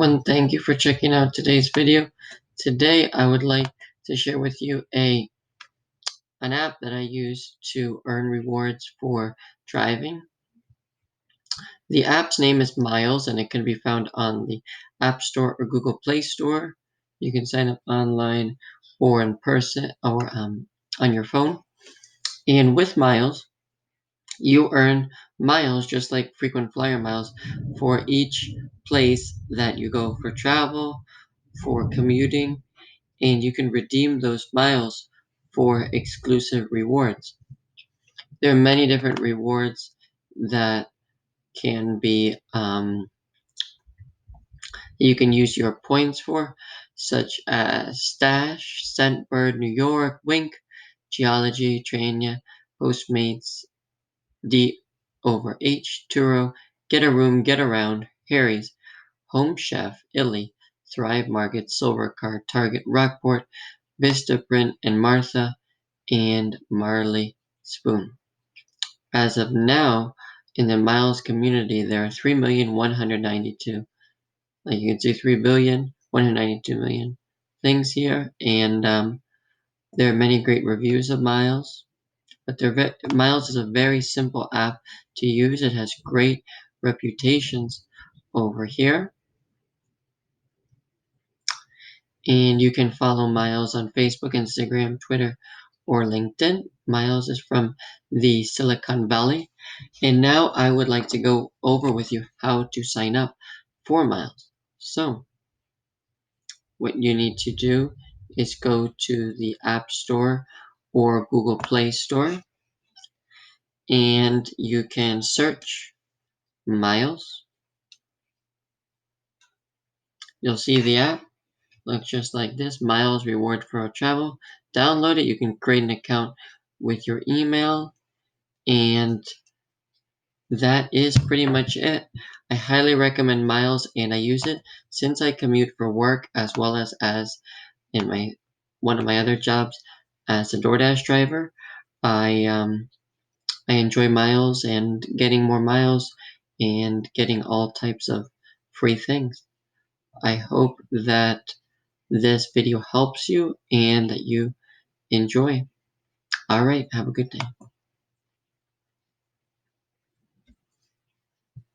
everyone, thank you for checking out today's video. Today I would like to share with you an app that I use to earn rewards for driving. The app's name is Miles and it can be found on the App Store or Google Play Store. You can sign up online or in person or on your phone. And with Miles, you earn miles just like frequent flyer miles for each place that you go for travel, for commuting, and you can redeem those miles for exclusive rewards. There are many different rewards that can be you can use your points for, such as Stash, Scentbird, New York, Wink, Geology, Trainia, Postmates, D over H, Turo, Get a Room, Get Around, Harry's, Home Chef, Illy, Thrive Market, Silvercard, Target, Rockport, Vistaprint, and Martha, and Marley Spoon. As of now, in the Miles community, there are 3,192,000. Like you can see, 3,192,000,000 things here, and there are many great reviews of Miles. But Miles is a very simple app to use. It has great reputations over here. And you can follow Miles on Facebook, Instagram, Twitter, or LinkedIn. Miles is from the Silicon Valley. And now I would like to go over with you how to sign up for Miles. So what you need to do is go to the App Store or Google Play Store, and you can search Miles. You'll see the app. Looks just like this, Miles Reward for Travel. Download it. You can create an account with your email, and that is pretty much it. I highly recommend Miles, and I use it since I commute for work as well as in one of my other jobs as a DoorDash driver. I enjoy Miles and getting more miles and getting all types of free things. I hope that this video helps you and that you enjoy. All right, have a good day.